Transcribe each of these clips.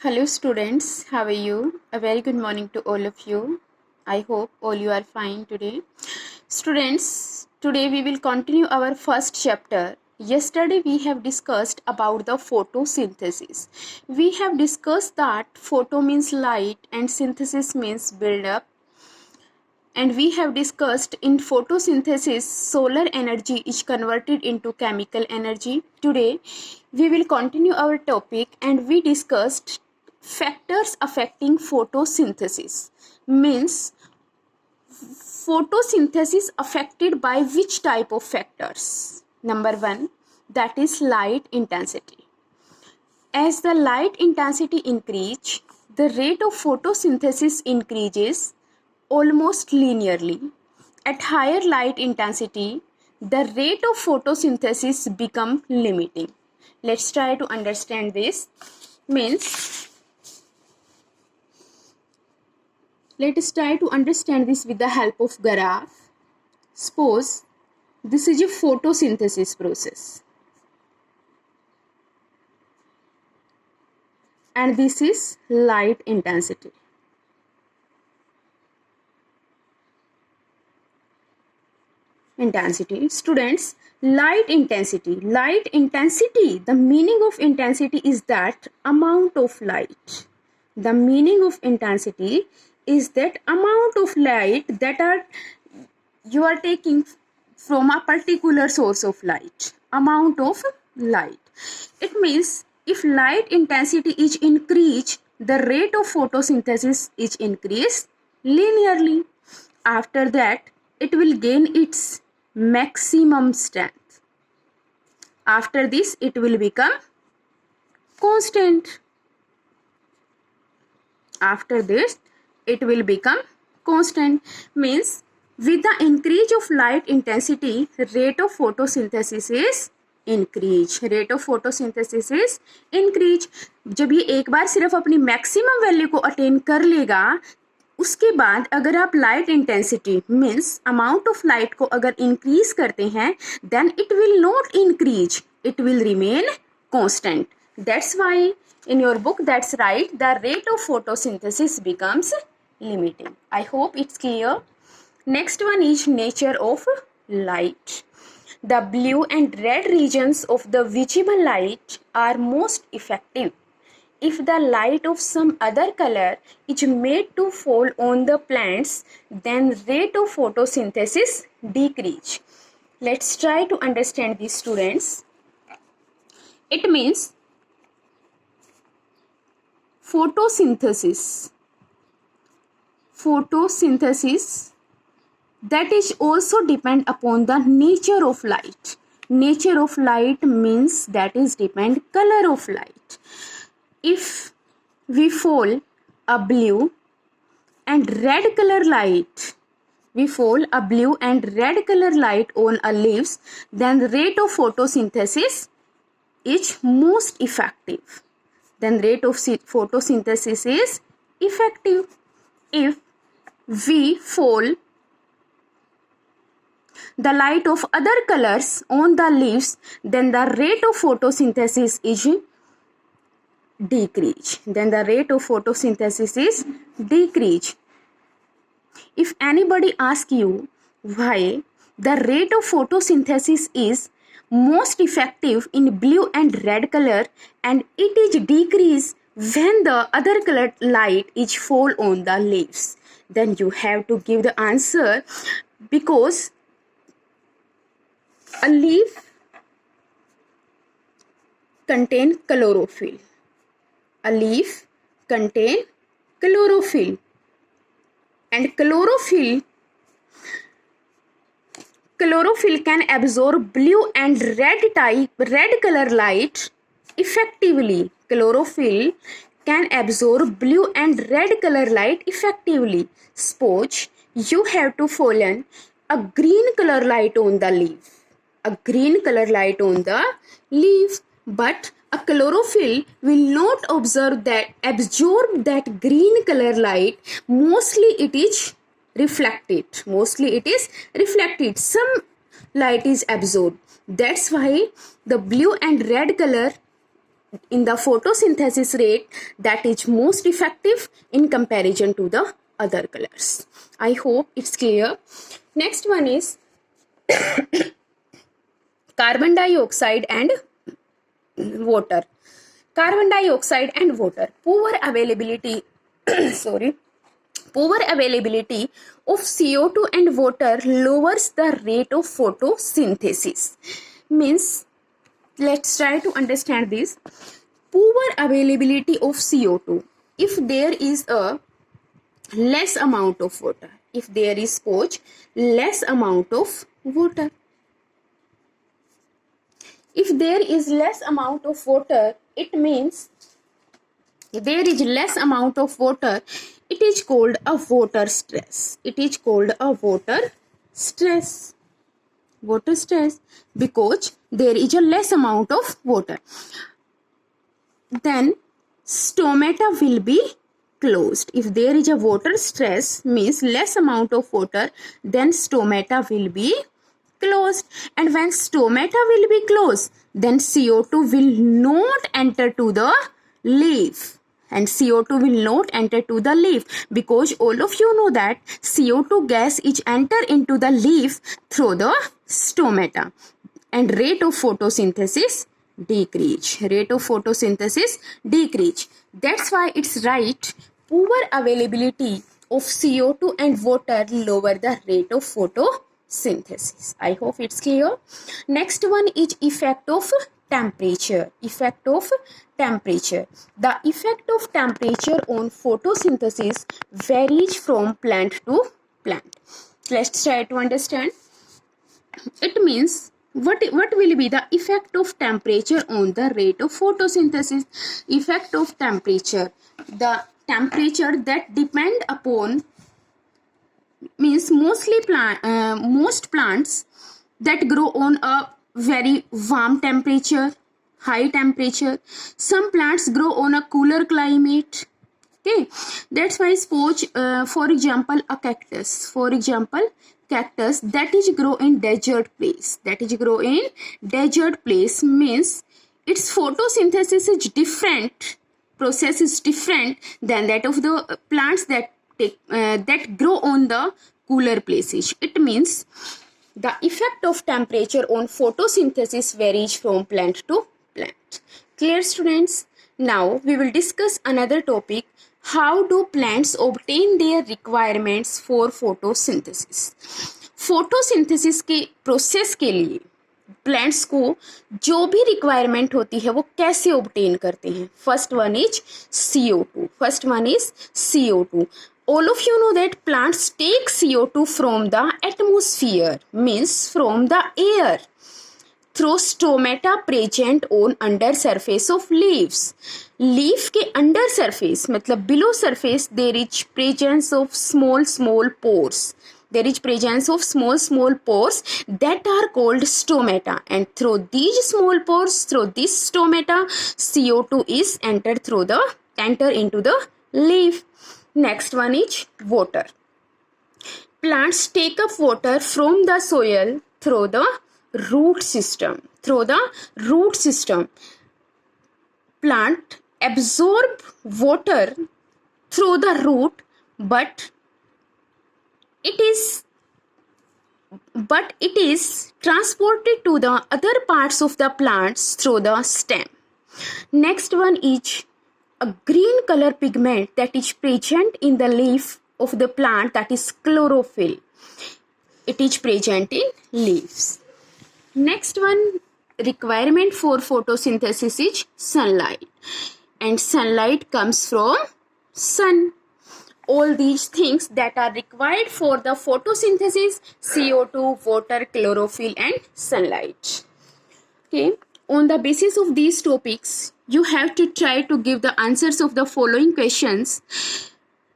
Hello students, how are you? A very good morning to all of you. I hope all you are fine today. Students, today we will continue our first chapter. Yesterday we have discussed about the photosynthesis. We have discussed that photo means light and synthesis means build up. And we have discussed in photosynthesis, solar energy is converted into chemical energy. Today, we will continue our topic and we discussed factors affecting photosynthesis. Means photosynthesis affected by which type of factors? Number one, that is light intensity. As the light intensity increases, the rate of photosynthesis increases almost linearly. At higher light intensity, the rate of photosynthesis becomes limiting. Let's try to understand this. Let us try to understand this with the help of graph. Suppose this is a photosynthesis process. And this is light intensity. Students, light intensity, the meaning of intensity is that amount of light. The meaning of intensity is that amount of light that you are taking from a particular source of light. Amount of light. It means if light intensity is increased, the rate of photosynthesis is increased linearly. After that, it will gain its maximum strength. After this, it will become constant. After this, it will become constant. Means with the increase of light intensity, rate of photosynthesis is increase. Rate of photosynthesis is increase. जब ये एक बार सिर्फ अपनी maximum value को attain कर लेगा, उसके बाद अगर आप light intensity means amount of light को अगर इंक्रीज करते हैं, then it will not increase, it will remain constant. That's why in your book that's right, the rate of photosynthesis becomes limiting. I hope it's clear. Next one is nature of light. The blue and red regions of the visible light are most effective. If the light of some other color is made to fall on the plants, then rate of photosynthesis decrease. Let's try to understand these, students. It means photosynthesis that is also depend upon the nature of light. Nature of light means that is depend color of light. If we fall a blue and red color light, on a leaves, then the rate of photosynthesis is most effective. Photosynthesis is effective. If we fall the light of other colors on the leaves, then the rate of photosynthesis is decrease. If anybody asks you why the rate of photosynthesis is most effective in blue and red color and it is decreased when the other colored light is fall on the leaves, then you have to give the answer because a leaf contain chlorophyll. And chlorophyll can absorb blue and red color light effectively. Suppose you have to fallen a green color light on the leaf. But a chlorophyll will not absorb that green color light. Mostly it is reflected. Some light is absorbed. That's why the blue and red color in the photosynthesis rate that is most effective in comparison to the other colors. I hope it's clear. Next one is carbon dioxide and water. Carbon dioxide and water. Poor availability poor availability of CO2 and water lowers the rate of photosynthesis. Means, let's try to understand this. Poor availability of CO2. If there is a less amount of water, if there is suppose less amount of water, if there is less amount of water, it means there is less amount of water, it is called a water stress. It is called a water stress. Water stress, because there is a less amount of water. Then stomata will be closed. If there is a water stress, means less amount of water, then stomata will be closed. And when stomata will be closed, then CO2 will not enter to the leaf. And CO2 will not enter to the leaf, because all of you know that CO2 gas is enter into the leaf through the stomata, and rate of photosynthesis decrease. Rate of photosynthesis decrease. That's why it's right, poor availability of CO2 and water lower the rate of photosynthesis. I hope it's clear. Next one is effect of temperature. Effect of temperature. The effect of temperature on photosynthesis varies from plant to plant. Let's try to understand. It means what will be the effect of temperature on the rate of photosynthesis? Effect of temperature. The temperature that depend upon, means most plants that grow on a very warm temperature, high temperature. Some plants grow on a cooler climate. Okay, that's why suppose for example a cactus. For example, cactus that is grow in desert place. That is grow in desert place means its photosynthesis is different. Process is different than that of the plants that that grow on the cooler places. It means the effect of temperature on photosynthesis varies from plant to plant. Clear, students? Now we will discuss another topic. How do plants obtain their requirements for photosynthesis? Photosynthesis के process के लिए plants को जो भी requirement होती है वो कैसे ऑब्टेन करते हैं? First one is CO2. First one is CO2. All of you know that plants take CO2 from the atmosphere, means from the air, through stomata present on under surface of leaves. Leaf के under surface मतलब below surface there is presence of small pores. There is presence of small pores that are called stomata, and through these small pores, through this stomata, CO2 is enter into the leaf. Next one is water. Plants take up water from the soil through the root system. Through the root system, plant absorb water through the root, but it is transported to the other parts of the plants through the stem. Next one is a green color pigment that is present in the leaf of the plant, that is chlorophyll. It is present in leaves. Next one, requirement for photosynthesis is sunlight, and sunlight comes from sun. All these things that are required for the photosynthesis: CO2, water, chlorophyll and sunlight. Okay, on the basis of these topics, you have to try to give the answers of the following questions.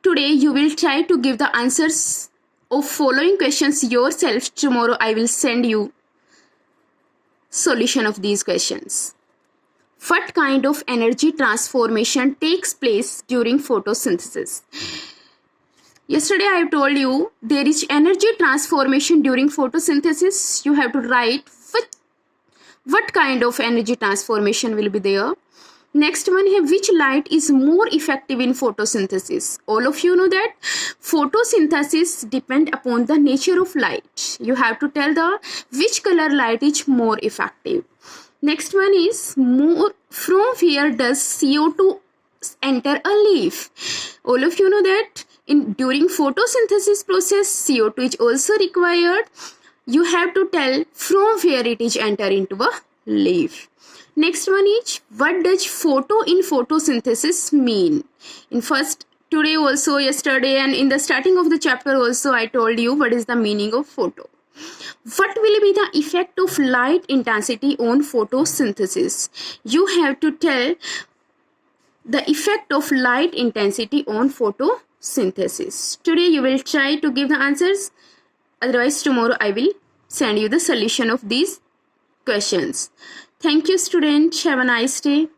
Today you will try to give the answers of following questions yourself. Tomorrow I will send you solution of these questions. What kind of energy transformation takes place during photosynthesis? Yesterday I have told you there is energy transformation during photosynthesis. You have to write what kind of energy transformation will be there. Next one है, which light is more effective in photosynthesis? All of you know that photosynthesis depend upon the nature of light. You have to tell the which color light is more effective. Next one is, more from where does CO2 enter a leaf? All of you know that during photosynthesis process CO2 is also required. You have to tell from where it is enter into a leaf. Next one is, what does photo in photosynthesis mean? In first, today also, yesterday, and in the starting of the chapter also, I told you what is the meaning of photo. What will be the effect of light intensity on photosynthesis? You have to tell the effect of light intensity on photosynthesis. Today you will try to give the answers. Otherwise, tomorrow I will send you the solution of these questions. Thank you, students. Have a nice day.